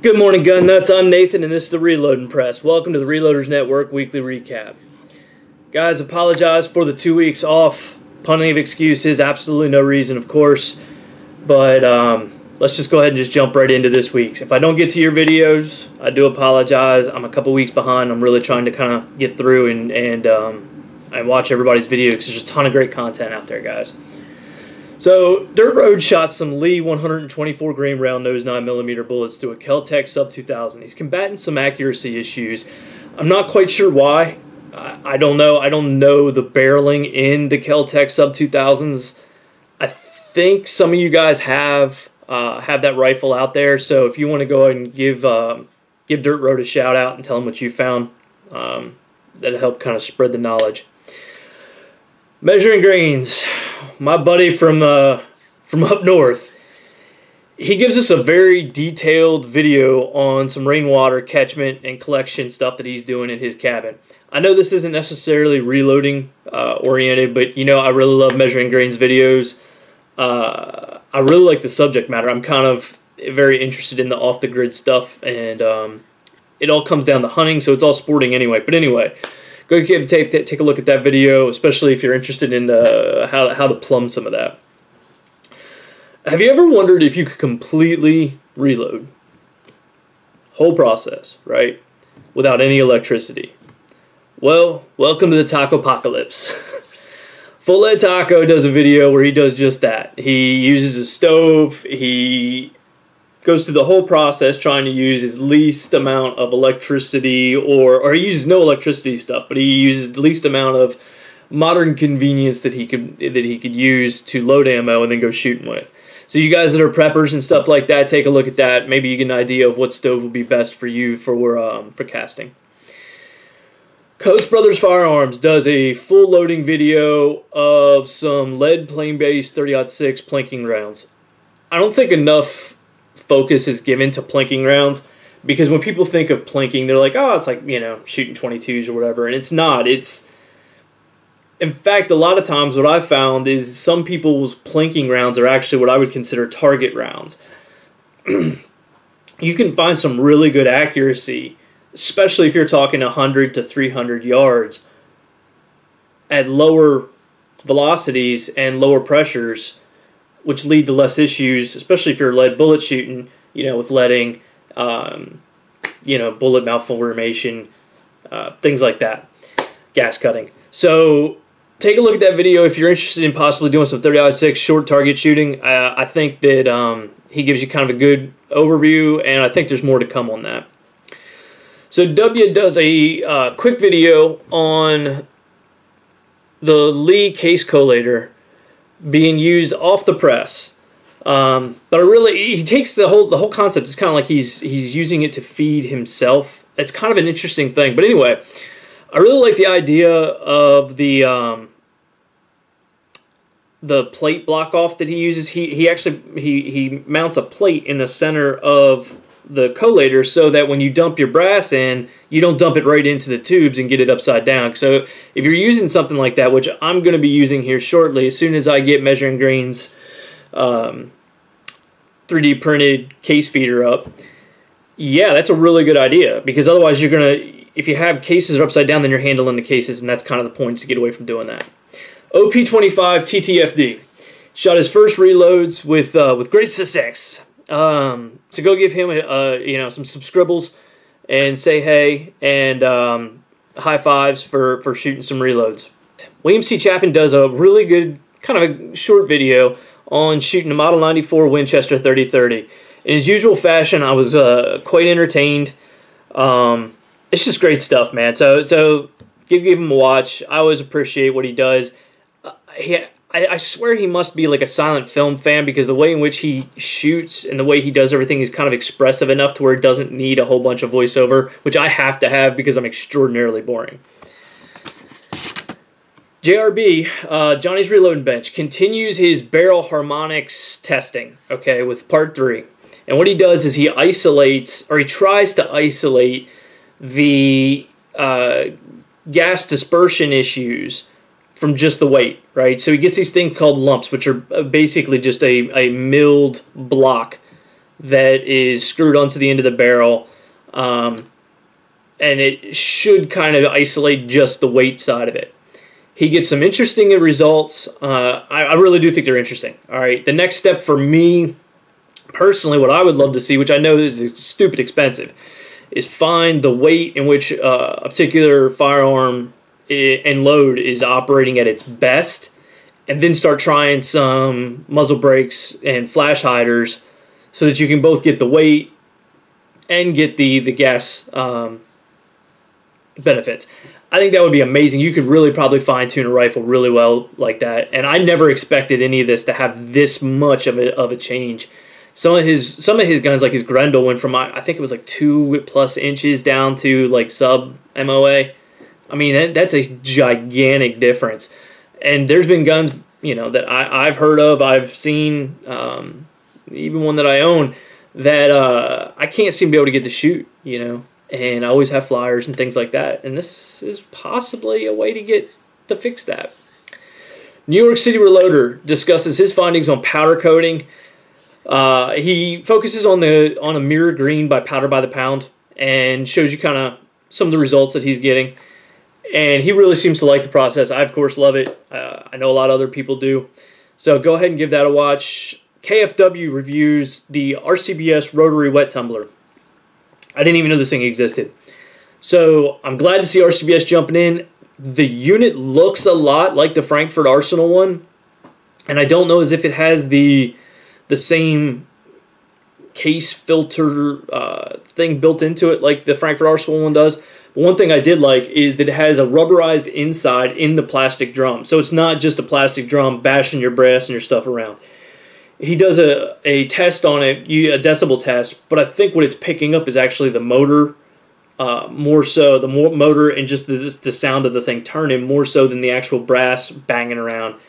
Good morning, gun nuts. I'm Nathan, and this is the Reloading Press. Welcome to the Reloaders Network Weekly Recap. Guys, apologize for the 2 weeks off. Plenty of excuses. Absolutely no reason, of course. But let's just go ahead and just jump right into this week's. If I don't get to your videos, I do apologize. I'm a couple weeks behind. I'm really trying to kind of get through and watch everybody's videos because there's a ton of great content out there, guys. So, Dirt Road shot some Lee 124 grain round nose 9mm bullets to a Kel-Tec Sub 2000. He's combating some accuracy issues. I'm not quite sure why. I don't know. I don't know the barreling in the Kel-Tec Sub 2000s. I think some of you guys have that rifle out there. So if you want to go ahead and give Dirt Road a shout out and tell him what you found, that'll help kind of spread the knowledge. Measuring grains. My buddy from up north, he gives us a very detailed video on some rainwater catchment and collection stuff that he's doing in his cabin. I know this isn't necessarily reloading oriented, but you know, I really love measuring grains videos. I really like the subject matter. I'm kind of very interested in the off-the-grid stuff, and it all comes down to hunting, so it's all sporting anyway. But anyway, go ahead and take a look at that video, especially if you're interested in how to plumb some of that. Have you ever wondered if you could completely reload? Whole process, right? Without any electricity. Well, welcome to the taco apocalypse. Full Lead Taco does a video where he does just that. He uses a stove. He goes through the whole process trying to use his least amount of electricity, or he uses no electricity stuff, but he uses the least amount of modern convenience that he could use to load ammo and then go shooting with. So you guys that are preppers and stuff like that, take a look at that. Maybe you get an idea of what stove will be best for you for casting. Coates Brothers Firearms does a full loading video of some lead plain-based 30-06 plinking rounds. I don't think enough focus is given to plinking rounds, because when people think of plinking, they're like, oh, it's like, you know, shooting 22s or whatever, and it's not. It's, in fact, a lot of times what I've found is some people's plinking rounds are actually what I would consider target rounds. You can find some really good accuracy, especially if you're talking 100 to 300 yards at lower velocities and lower pressures, which lead to less issues, especially if you're lead bullet shooting, you know, with leading, you know, bullet malformation, things like that, gas cutting. So take a look at that video if you're interested in possibly doing some 30-06 short target shooting. I think that he gives you kind of a good overview, and I think there's more to come on that. So DUBYA does a quick video on the Lee case collator being used off the press, but he takes the whole concept. It's kind of like he's using it to feed himself. It's kind of an interesting thing. But anyway, I really like the idea of the plate block off that he uses. He mounts a plate in the center of the collator so that when you dump your brass in, you don't dump it right into the tubes and get it upside down. So if you're using something like that, which I'm going to be using here shortly, as soon as I get Measuring Grains 3D printed case feeder up, yeah, that's a really good idea, because otherwise you're going to, if you have cases that are upside down, then you're handling the cases, and that's kind of the point, to get away from doing that. OP25 TTFD shot his first reloads with great success. So go give him you know, some scribbles and say hey, and high fives for shooting some reloads. William C. Chapin does a really good kind of a short video on shooting a Model 94 Winchester 30-30. In his usual fashion, I was quite entertained. It's just great stuff, man. So give him a watch. I always appreciate what he does. I swear he must be like a silent film fan, because the way in which he shoots and the way he does everything is kind of expressive enough to where it doesn't need a whole bunch of voiceover, which I have to have because I'm extraordinarily boring. JRB, Johnny's Reloading Bench, continues his barrel harmonics testing, okay, with part 3. And what he does is he isolates, or he tries to isolate the gas dispersion issues from just the weight, right? So he gets these things called lumps, which are basically just a milled block that is screwed onto the end of the barrel, and it should kind of isolate just the weight side of it. He gets some interesting results. I really do think they're interesting. All right, the next step for me, personally, what I would love to see, which I know is stupid expensive, is find the weight in which a particular firearm and load is operating at its best, and then start trying some muzzle brakes and flash hiders so that you can both get the weight and get the gas benefits. I think that would be amazing. You could really probably fine-tune a rifle really well like that, and I never expected any of this to have this much of a change. Some of his guns, like his Grendel, went from, I think it was like 2+ inches down to like sub MOA. I mean, that's a gigantic difference. And there's been guns, you know, that I've heard of, I've seen, even one that I own, that I can't seem to be able to get to shoot, you know. And I always have flyers and things like that. And this is possibly a way to fix that. New York City Reloader discusses his findings on powder coating. He focuses on a mirror green by powder by the pound and shows you kind of some of the results that he's getting. And he really seems to like the process. I, of course, love it. I know a lot of other people do. So go ahead and give that a watch. KFW reviews the RCBS Rotary Wet Tumbler. I didn't even know this thing existed. So I'm glad to see RCBS jumping in. The unit looks a lot like the Frankfurt Arsenal one. And I don't know as if it has the same case filter thing built into it like the Frankfurt Arsenal one does. But one thing I did like is that it has a rubberized inside in the plastic drum. So it's not just a plastic drum bashing your brass and your stuff around. He does a test on it, a decibel test, but I think what it's picking up is actually the motor, more so the motor and just the sound of the thing turning more so than the actual brass banging around.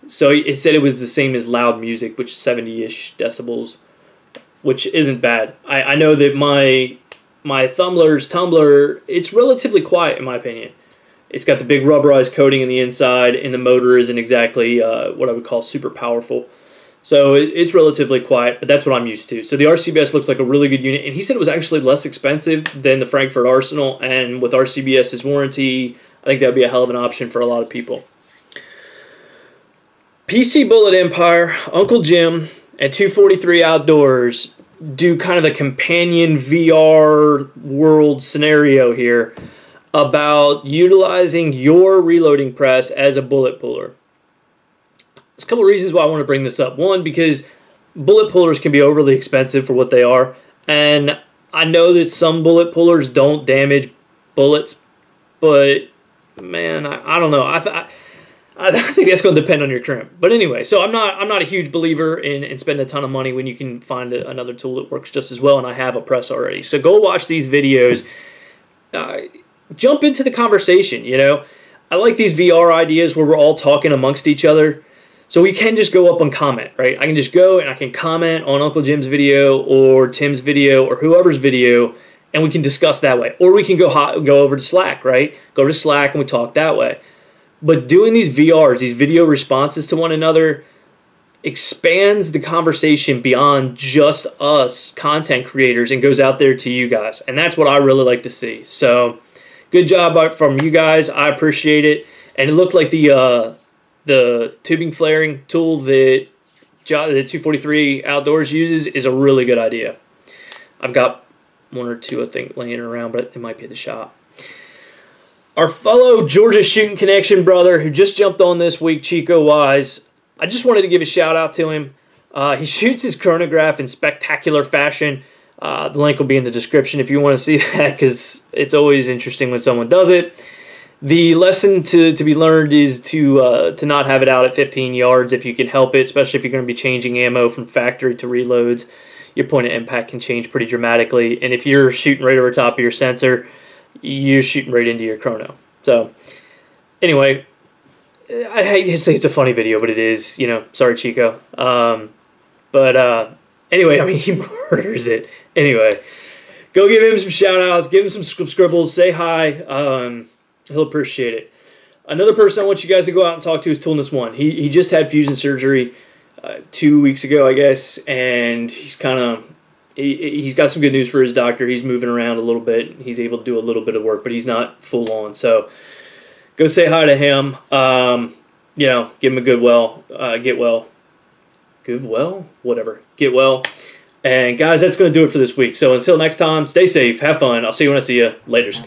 So it said it was the same as loud music, which is 70-ish decibels, which isn't bad. I know that my tumbler, it's relatively quiet in my opinion. It's got the big rubberized coating in the inside, and the motor isn't exactly what I would call super powerful. So it's relatively quiet, but that's what I'm used to. So the RCBS looks like a really good unit, and he said it was actually less expensive than the Frankfurt Arsenal, and with RCBS's warranty, I think that would be a hell of an option for a lot of people. PC Bullet Empire, Uncle Jim, and 243 Outdoors do kind of the companion VR world scenario here about utilizing your reloading press as a bullet puller. There's a couple of reasons why I want to bring this up. One, because bullet pullers can be overly expensive for what they are, and I know that some bullet pullers don't damage bullets, but man, I don't know. I think that's going to depend on your crimp. But anyway, so I'm not a huge believer in spending a ton of money when you can find another tool that works just as well, and I have a press already. So go watch these videos. Jump into the conversation, you know. I like these VR ideas where we're all talking amongst each other. So we can just go up and comment, right? I can just go and I can comment on Uncle Jim's video or Tim's video or whoever's video, and we can discuss that way. Or we can go over to Slack, right? Go to Slack and we talk that way. But doing these VRs, these video responses to one another, expands the conversation beyond just us content creators and goes out there to you guys. And that's what I really like to see. So good job from you guys. I appreciate it. And it looked like the tubing flaring tool that the 243 Outdoors uses is a really good idea. I've got one or two, I think, laying around, but it might be at the shop. Our fellow Georgia Shooting Connection brother who just jumped on this week, CHICOWIZE, I just wanted to give a shout out to him. He shoots his chronograph in spectacular fashion. The link will be in the description if you want to see that, because it's always interesting when someone does it. The lesson to be learned is to not have it out at 15 yards if you can help it, especially if you're going to be changing ammo from factory to reloads. Your point of impact can change pretty dramatically, and if you're shooting right over top of your sensor, you're shooting right into your chrono. So, anyway, I hate to say it's a funny video, but it is, you know, sorry Chico. Anyway, I mean, he murders it. Anyway, go give him some shout-outs, give him some scribbles, say hi. He'll appreciate it. Another person I want you guys to go out and talk to is Toolness One. He just had fusion surgery 2 weeks ago, I guess, and he's he's got some good news for his doctor. He's moving around a little bit. He's able to do a little bit of work, but he's not full on. So go say hi to him. You know, give him a get well. Get well. And guys, that's going to do it for this week. So until next time, stay safe, have fun. I'll see you when I see you. Laters.